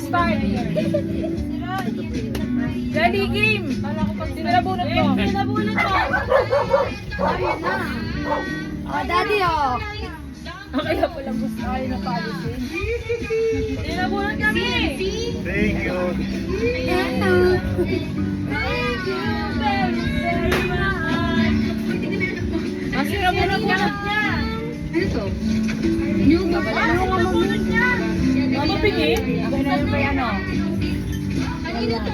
start. Ready, game. Sino nabunot mo? Sino nabunot mo? Ayun na. Oh, daddy, oh. Kaya pala gusto kayo na policy. Sino nabunot kami? Thank you. Hello. Thank you very, very much. Sino nabunot niya? Ano to? Yung Nabunot niya. Mama pingin? Ako na yung may ano. kanina to.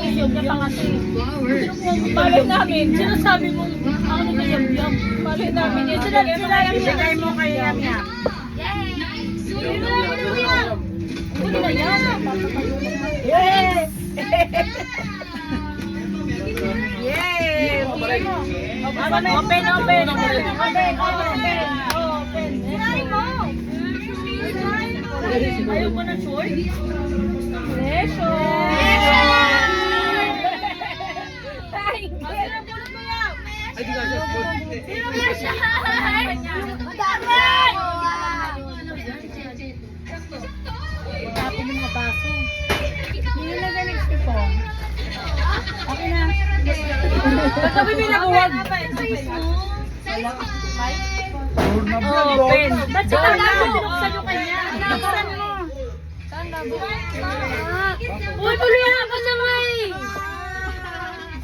Isog niya pa kasi. Flowers. Malay namin, sinasabi mo, ako na yam-yam. Malay namin yun. Ibigay mo kay yam-yam. Ibigay mo kay yam-yam. Huli na yan. Yes! Yay! Open, open. Open. Sinahin mo. Ayaw mo na short? Tapos yung mga baso. Hindi na galing po. Okay na. Ba't kami pinakuwag? Open. Ba't siya tanda mo? Binuksan yung kanya. Binuksan mo. Tanda mo. Uy, tuloy ako sa may.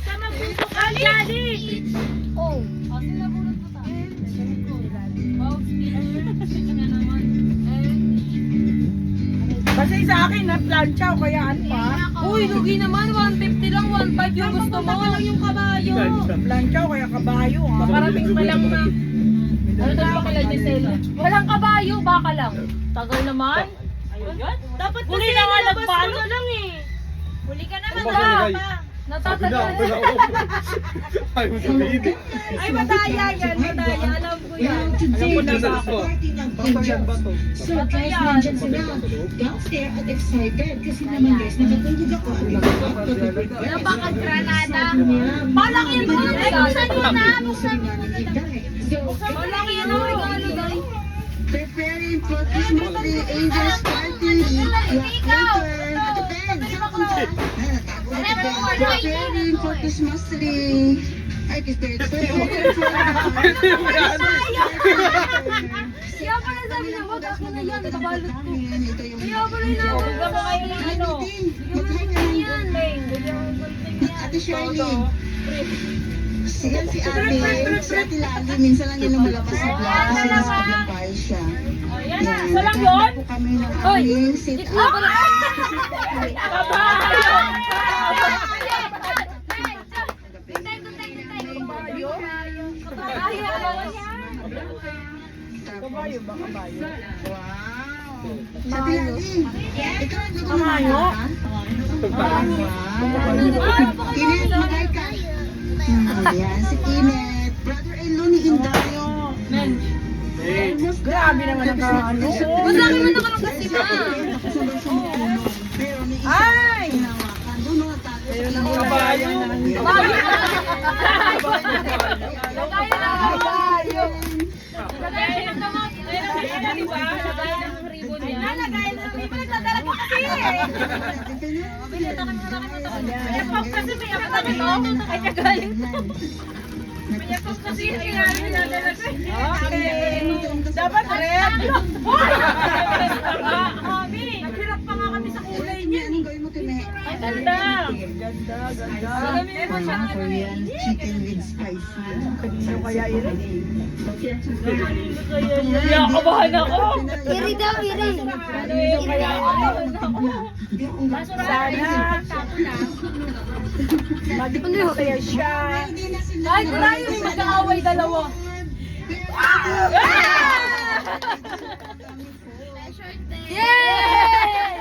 Sama buntok ka, Daddy. Oh. Kasi sa akin na plancha o kaya ano pa? Uy, lugi naman. 150 lang, 1.5 yung gusto mo. lang yung kabayo. Plancha o kaya kabayo ha? Parating pa lang na. Ano daw ba kala Giselle? Walang kabayo, baka lang. Tagal naman. Ayun yan. Dapat kasi Huli na nga nilabas nagpaano. mo na lang eh. Huli ka naman Ano ba, na. Nay? Natatagal. Ayaw mo sabihin eh. Ay, madaya yan. Madaya. Alam ko yan. Alam ko na ako. Papayan ba to? So guys, nandyan sila downstairs at excited kasi naman guys, nakatulog ako at nagpapatulog. Ano ba kang granada? Parang Parang yun mo. Ay, buksan mo na. Buksan mo. So, Parang yun ang regalo, guys. preparing for Christmas Day Angels Party. Preparing for Christmas tree. Ay, preparing for Kaya pala sabi na wag ako na yan. Kabalot ko. Ito yung Kaya pala na. Bigyan mo kayo ng ano. Mag-hi ka ng Yan, Beng. Bigyan mo ng Ate Shirley. Sige si Ate Lali, minsan lang yung lumalabas sa vlog kasi nasa Dubai siya. Yan na. Isa lang yun? Po kami ng aming sit Ikaw pala. Kabayo. Kabayo ba? Kabayo? Sa Ate Lali, ikaw ang lumayo. Kinet, mag-hi ka. Ayan, si Kinet. Brother-in-law ni Inday. Grabe naman ang ano. Masakit mo nakalong kasi ma. Ay! Ayun ang Kabayo. Kabayo. Kabayo. Lagay ng gamot. Di ba? Lagay ng ribbon yan. Nalagay na. May pinagdadala ko kasi eh. Pinapop kasi pinapop ito. Ay, kagaling to. Pinapop kasi pinadala ko. Okay. Dapat red. Mami, naghirap pa nga kami sa kulay niya. Ano gawin mo, Tine? Ay, ganda. Ganda, ganda. Korean chicken with spicy. Kanino kaya irin? Nakabahan ako. Iri daw, iri. Kanino kaya sana. Magiging kaya siya. Kahit tayo mag-aaway dalawa. Yay!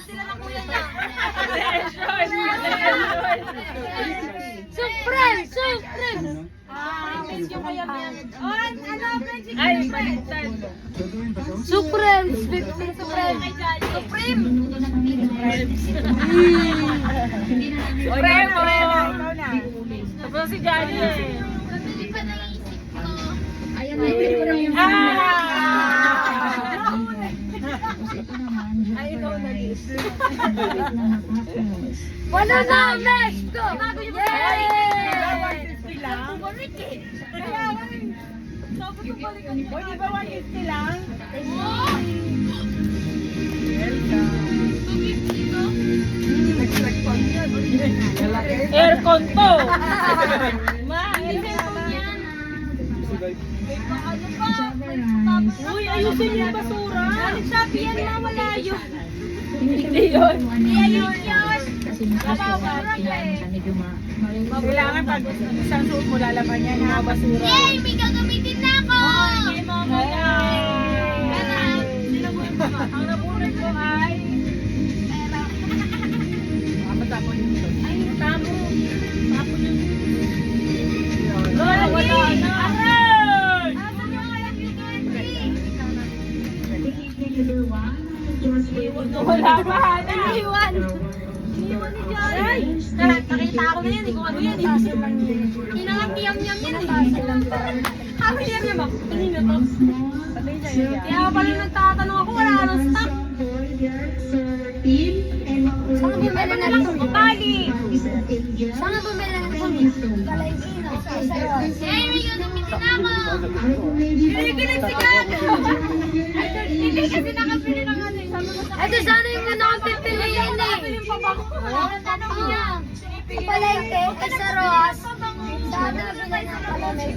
Sila ng kuya niya. Supreme! Supreme! Miss yung kaya yan. Ano, Benji? Ay, baliktad. Supreme! Supreme! Supreme! Supreme! Supremo! Ikaw na. Tapos si Johnny eh. Ayan na, ito na yung Ah! Ito naman, Ay, Wala na, next go! Yay! Bumalik eh. Kaya nga eh. Dapat bumalikan mo. Di ba 150 lang? Aircon to. Ma, aircon yan. Uy, ayusin yung basura. Shopee yan, ma, malayo. Hindi yun. Ayun yun. Kailangan pag isang suot mo lalaman yan, ha, basura. Yay! May gagamitin na ako! Ay, mama ang nabunod ko ay matapon yun ito. Ay, tamo. Tapon yun. Wala na. Aray! Asan yung alam yung country? Wala pa, Hana. Iniwan. Iniwan ni Jory. Nakita ako na yan. Kung ano yan. Hinangang yam-yam yan eh. Ano yam-yam ako? Kanina to. Kaya pala nagtatanong ako. Wala ka ng stock. Saan bumili na lang? Bali. Saan bumili na lang? Hey, may gagamitin ako. Kinikilig si Gaga. Hindi kasi nakapili ng ano. Ito sana yung muna kong pipiliin eh. Ang tanong niya. Palengke, sa Roas. Saan na pinay sa palengke?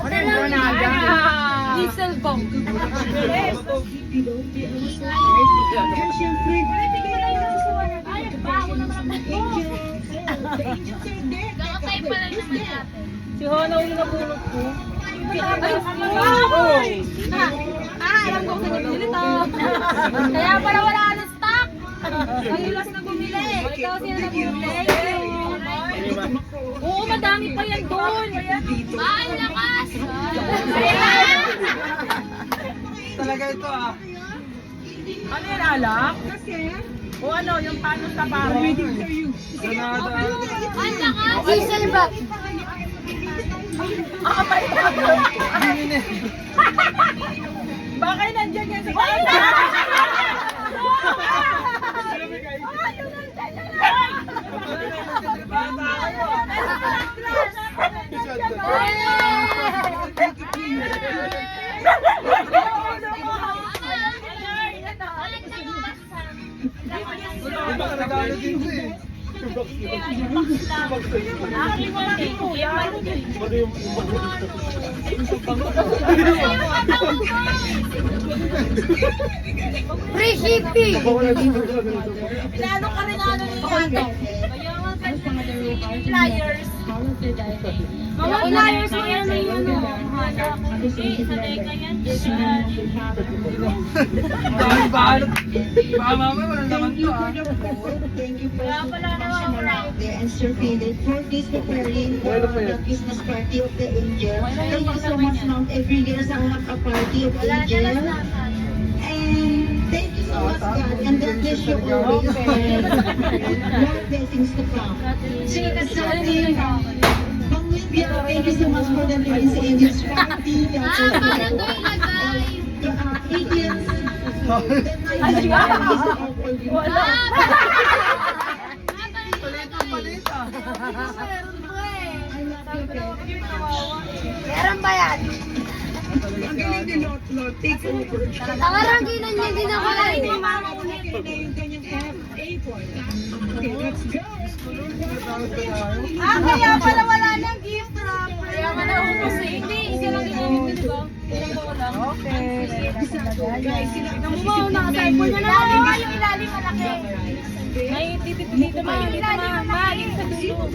Ano lang? Diesel bomb. Ay, bago naman ako. Kakatay pa lang naman natin. Si Hana yung nabunod ko. Alam ko kung nabili to. Kaya pala wala ka ng stock. Kayo last na bumili. Ikaw siya na bumili. Oo, madami pa yan doon. Bakit lakas? Talaga ito ah. Ano yan, alak? O ano, yung panos na paro? Granada. Ang lakas. Diesel ba? Baka nandiyan yan sa kanya. Iba ka nagano din siya eh. Free shipping. Lalo ka rin ano ni Hana. Flyers. Mga flyers mo yan yung ano. Dahil ba? Baka mamaya walang naman to ah. Thank you for and Sir Philip for this preparing for the Christmas party of the angel. Thank you so much, Mount Every sa party of the angel. And thank you so much, God. And God bless you always. More blessings to come. Thank you so much for the Prince Angels party. Parang doon na guys. Indians. Wala. Meron ba yan? Tangarangginan niya din ako lang. Kaya pala wala nang gift wrapper. Kaya wala ako kasi. Hindi, isa lang ginamit ko, di ba? Ilang ko lang. Okay. Namumaw na ka cellphone na lang. Yung ilalim malaki. May dito ba yung ilalim malaki? Sa dulo.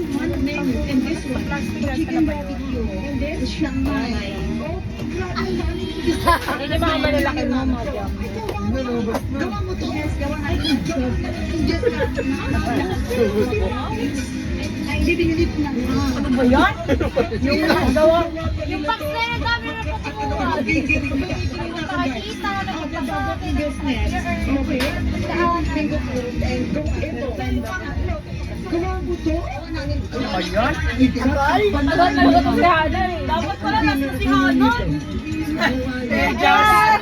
Plastic glass ka na ba yun? Hindi mga malalaki mo, madam. Gawa mo to, yes. Gawa natin. Ay, hindi na. Ano ba yan? Yung gawa. Yung box na yun, dami na patukuha. Pakikita na nagpapasok. Business. Okay. Bingo food and go ito. Gawa mo to. Ano ba yan? Dapat nalito si Hana eh. Dapat pala nasa si Hana. Just.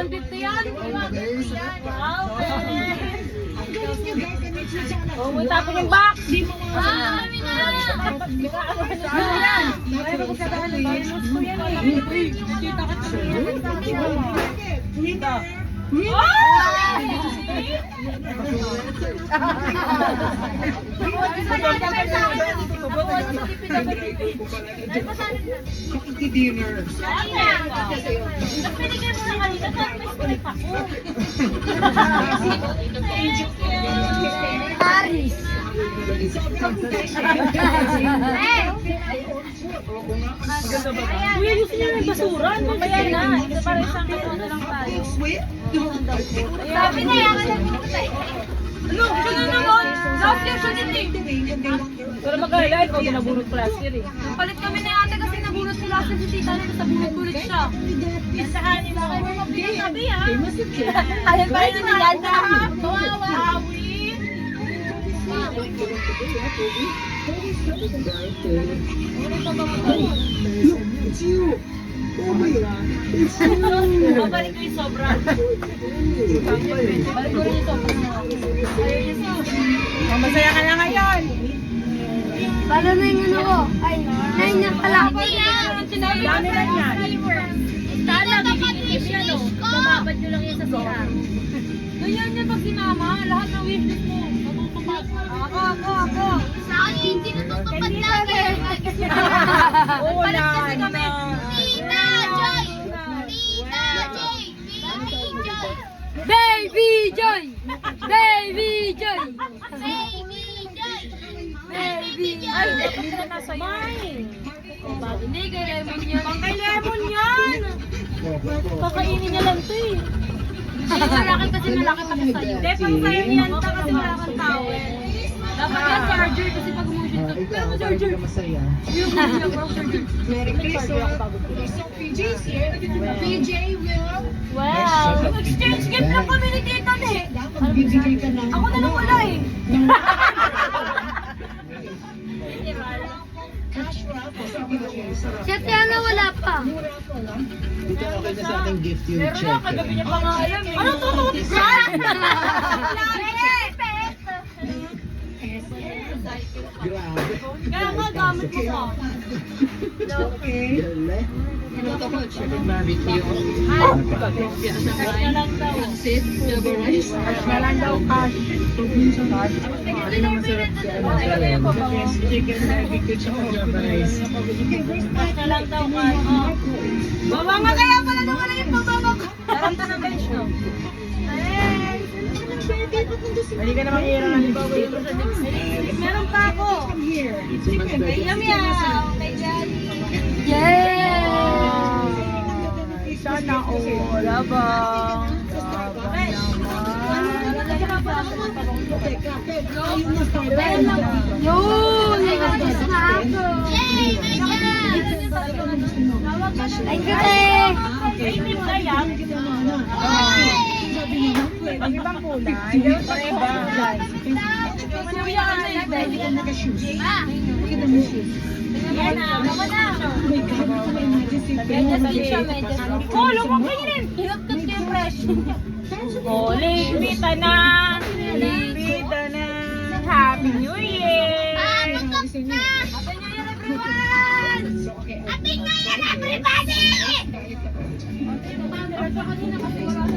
150 yan. Wow, oh, may tapon yung box. Ah, kami na. Dinner. Pinigay mo na kanina, tapos may script ako. Paris. Kuya, gusto niya may basura. Mamaya na. Ito para isang ano na lang tayo. Sabi na yan. Ano? Siya na naman. Last year siya din eh. Pero mag-alala, ikaw ginabunot ko last year eh. Palit kami ni ate kasi nabunot ko last si tita na sa bunot-bunot siya. Isahan nila ako. Sabi ah. Ayun pa rin na yan. Kawawa. Awin. It's you. Oh my God. It's Babalik ko yung sobra. Balik ko rin yung sobra. Ayun yung sobra. Masaya ka na ngayon. Paano na yung ano ko? Ay, 9 na pala. Sinabi ko na yan. Tala, bibigyan siya no. Bababad nyo lang yan sa sira. Ganyan niya pag sinama, lahat ng wishes mo. Matutupad. Ako. Sa akin yung hindi natutupad lagi. Oo Palit na. kasi kami. Tita Joy! Tita Joy! Baby Joy! Baby Joy! Baby Joy! Baby Joy! Ay, hindi na nasa mine. Hindi, kay Lemon yun. Kay Lemon yan. Kakainin niya lang to eh. Hindi, malaki kasi malaki pa sa sa'yo. Hindi, pang sa'yo niyan ta kasi wala kang towel. Dapat yan charger kasi pag umusin ka. Kaya mo charger. masaya. Yung charger. Merry Christmas. So PJ's here. PJ will. Wow! Exchange gift lang kami ni Tita eh. Bibigay ka ng... Ako na lang wala eh. Cash raffle. Sabi ko siya, sarap. Siya Tiana wala pa. Dito okay na sa ating gift yung Meron na, check. kagabi niya pa nga alam eh. Ano to? Toothbrush? Grabe. Kaya nga gamit mo pa. Okay. Gala. Barbecue. Cash na lang daw. Cash na lang daw, cash. Ano na masarap si ano sa rin? Chicken barbecue tsaka java rice. Cash na lang daw, cash. Oh. Baba nga kaya pala na pala yung bababa ko. Sarap ka ng bench, no? Hindi ka naman hirang ang ibabaw yung sa next. Meron pa ako. Come here. Kay Yamiao. Kay Daddy. Yeah! Sana all abang. Yun! Nag-alis na ako. Yay! Thank you, te! Painting ba yan? Ang ibang kulay. Yung iba. Kuya, ano yun? Pwede ka naka-shoes. Ma! Look at the shoes. Yan na. Ako na. Oh my God, imagine si Medyas din siya, medyas. Oh, lumang kayo rin. Hinagkat kayo fresh. Oh, ligpita na. Ligpita na. Happy New Year. Happy New Year, everyone! Happy New Year, everybody!